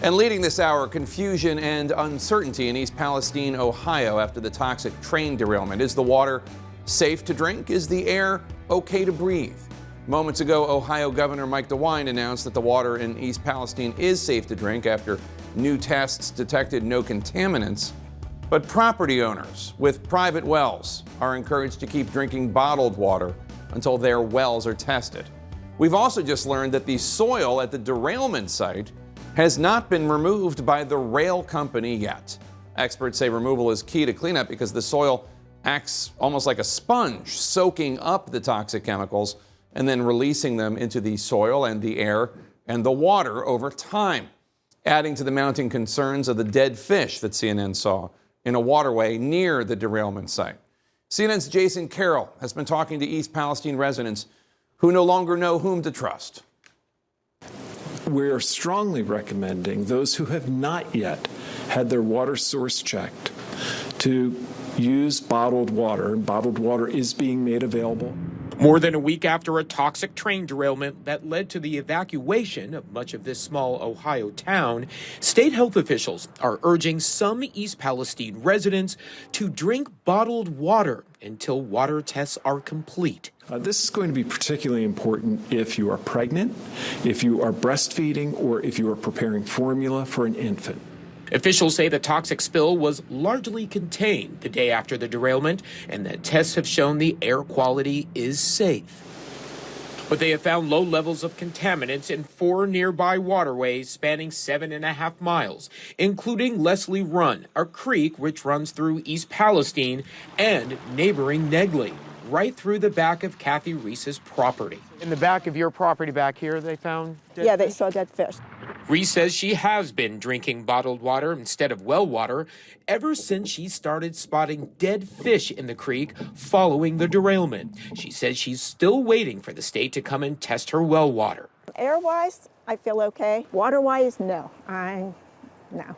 And leading this hour, confusion and uncertainty in East Palestine, Ohio, after the toxic train derailment. Is the water safe to drink? Is the air okay to breathe? Moments ago, Ohio Governor Mike DeWine announced that the water in East Palestine is safe to drink after new tests detected no contaminants. But property owners with private wells are encouraged to keep drinking bottled water until their wells are tested. We've also just learned that the soil at the derailment site has not been removed by the rail company yet. Experts say removal is key to cleanup because the soil acts almost like a sponge, soaking up the toxic chemicals and then releasing them into the soil and the air and the water over time, adding to the mounting concerns of the dead fish that CNN saw in a waterway near the derailment site. CNN's Jason Carroll has been talking to East Palestine residents who no longer know whom to trust. We're strongly recommending those who have not yet had their water source checked to use bottled water. Bottled water is being made available. More than a week after a toxic train derailment that led to the evacuation of much of this small Ohio town, state health officials are urging some East Palestine residents to drink bottled water until water tests are complete. This is going to be particularly important if you are pregnant, if you are breastfeeding, or if you are preparing formula for an infant. Officials say the toxic spill was largely contained the day after the derailment and that tests have shown the air quality is safe. But they have found low levels of contaminants in 4 nearby waterways spanning 7.5 miles, including Leslie Run, a creek which runs through East Palestine, and neighboring Negley, right through the back of Kathy Reese's property. In the back of your property back here, they found dead Yeah, fish? they saw dead fish. Reese says she has been drinking bottled water instead of well water ever since she started spotting dead fish in the creek following the derailment. She says she's still waiting for the state to come and test her well water. Air-wise, I feel okay. Water-wise, no. No.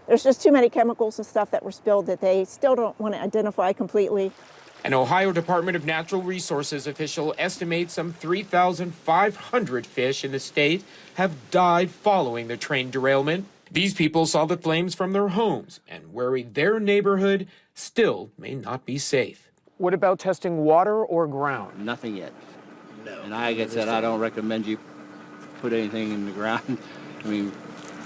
There's just too many chemicals and stuff that were spilled that they still don't want to identify completely. An Ohio Department of Natural Resources official estimates some 3,500 fish in the state have died following the train derailment. These people saw the flames from their homes and worry their neighborhood still may not be safe. What about testing water or ground? Nothing yet. No. And like I said, I don't recommend you put anything in the ground. I mean,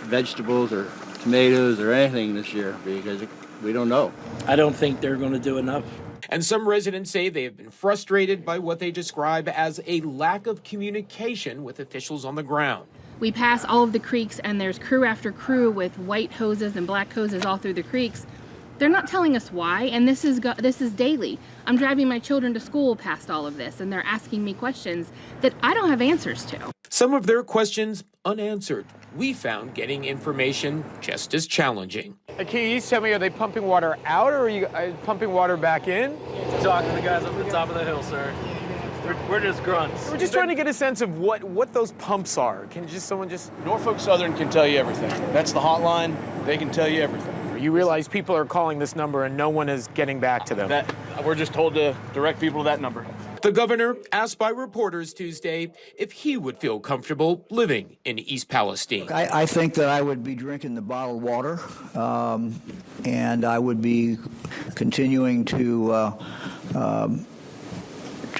vegetables or tomatoes or anything this year because we don't know. I don't think they're going to do enough. And some residents say they have been frustrated by what they describe as a lack of communication with officials on the ground. We pass all of the creeks and there's crew after crew with white hoses and black hoses all through the creeks. They're not telling us why, and this is daily. I'm driving my children to school past all of this, and they're asking me questions that I don't have answers to. Some of their questions unanswered. We found getting information just as challenging. Can you tell me, are they pumping water out or are you pumping water back in? Talking to the guys up at the top of the hill, sir. We're just grunts. We're just trying to get a sense of what those pumps are. Can someone just... Norfolk Southern can tell you everything. That's the hotline. They can tell you everything. You realize people are calling this number and no one is getting back to them. We're just told to direct people to that number. The governor asked by reporters Tuesday if he would feel comfortable living in East Palestine. I think that I would be drinking the bottled water, and I would be continuing to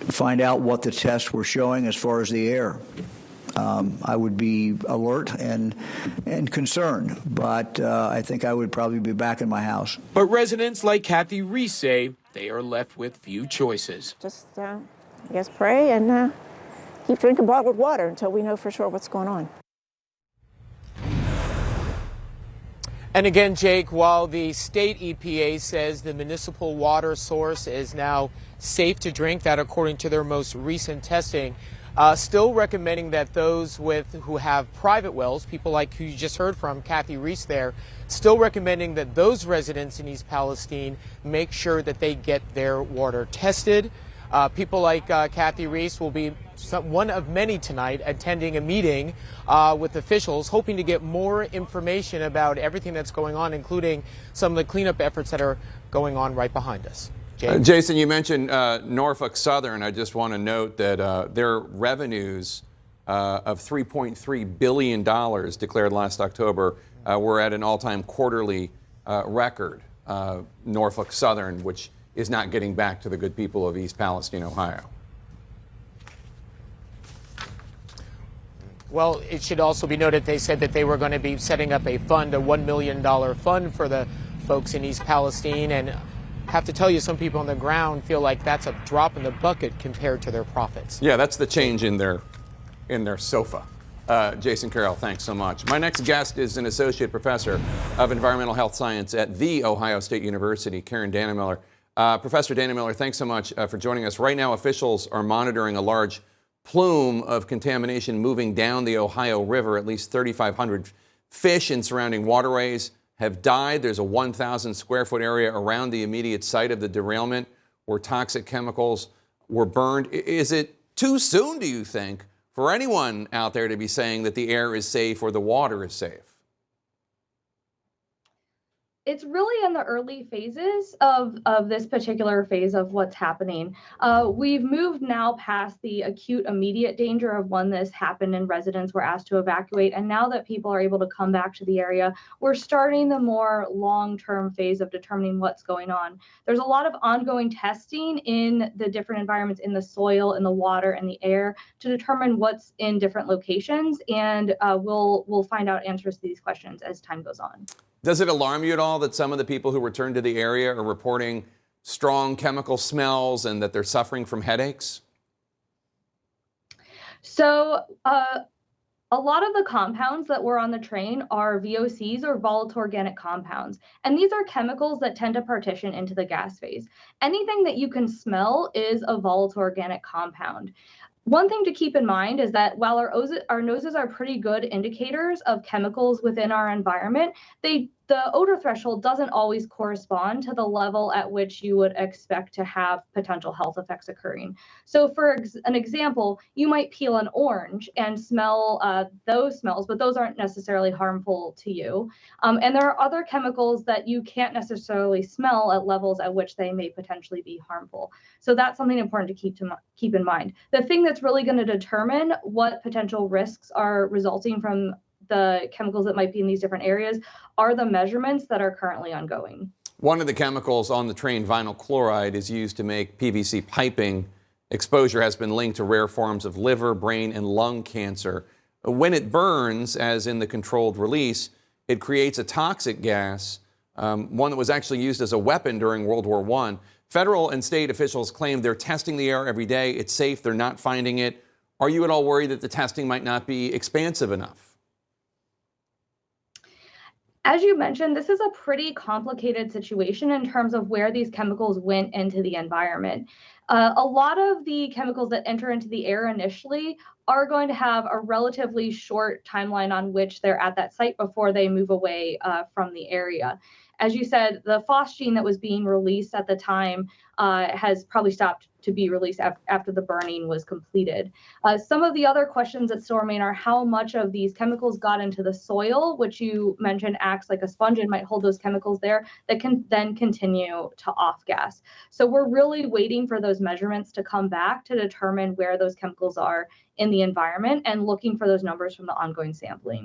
find out what the tests were showing as far as the air. I would be alert and concerned, but I think I would probably be back in my house. But residents like Kathy Reese say they are left with few choices. Just, I guess, pray and keep drinking bottled water until we know for sure what's going on. And again, Jake, while the state EPA says the municipal water source is now safe to drink, that according to their most recent testing, still recommending that those who have private wells, people like who you just heard from, Kathy Reese there, still recommending that those residents in East Palestine make sure that they get their water tested. People like Kathy Reese will be one of many tonight attending a meeting with officials, hoping to get more information about everything that's going on, including some of the cleanup efforts that are going on right behind us. Jason, you mentioned Norfolk Southern. I just want to note that their revenues of $3.3 billion declared last October. We're at an all-time quarterly record. Norfolk Southern, which is not getting back to the good people of East Palestine, Ohio. Well, it should also be noted they said that they were going to be setting up a fund, a $1 million fund for the folks in East Palestine. And I have to tell you, some people on the ground feel like that's a drop in the bucket compared to their profits. Yeah, that's the change in their sofa. Jason Carroll, thanks so much. My next guest is an associate professor of environmental health science at The Ohio State University, Karen Dannemiller. Professor Dannemiller, thanks so much for joining us. Right now, officials are monitoring a large plume of contamination moving down the Ohio River. At least 3,500 fish in surrounding waterways have died. There's a 1,000 square foot area around the immediate site of the derailment where toxic chemicals were burned. Is it too soon, do you think, for anyone out there to be saying that the air is safe or the water is safe? It's really in the early phases of this particular phase of what's happening. We've moved now past the acute immediate danger of when this happened and residents were asked to evacuate. And now that people are able to come back to the area, we're starting the more long-term phase of determining what's going on. There's a lot of ongoing testing in the different environments, in the soil, in the water, and the air, to determine what's in different locations. And we'll find out answers to these questions as time goes on. Does it alarm you at all that some of the people who returned to the area are reporting strong chemical smells and that they're suffering from headaches? So a lot of the compounds that were on the train are VOCs, or volatile organic compounds. And these are chemicals that tend to partition into the gas phase. Anything that you can smell is a volatile organic compound. One thing to keep in mind is that while our noses are pretty good indicators of chemicals within our environment, the odor threshold doesn't always correspond to the level at which you would expect to have potential health effects occurring. So for an example, you might peel an orange and smell those smells, but those aren't necessarily harmful to you. And there are other chemicals that you can't necessarily smell at levels at which they may potentially be harmful. So that's something important to keep in mind. The thing that's really going to determine what potential risks are resulting from the chemicals that might be in these different areas are the measurements that are currently ongoing. One of the chemicals on the train, vinyl chloride, is used to make PVC piping. Exposure has been linked to rare forms of liver, brain, and lung cancer. When it burns, as in the controlled release, it creates a toxic gas, one that was actually used as a weapon during World War I. Federal and state officials claim they're testing the air every day. It's safe. They're not finding it. Are you at all worried that the testing might not be expansive enough? As you mentioned, this is a pretty complicated situation in terms of where these chemicals went into the environment. A lot of the chemicals that enter into the air initially are going to have a relatively short timeline on which they're at that site before they move away from the area. As you said, the phosgene that was being released at the time has probably stopped to be released after the burning was completed. Some of the other questions that still remain are how much of these chemicals got into the soil, which you mentioned acts like a sponge and might hold those chemicals there that can then continue to off gas. So we're really waiting for those measurements to come back to determine where those chemicals are in the environment and looking for those numbers from the ongoing sampling.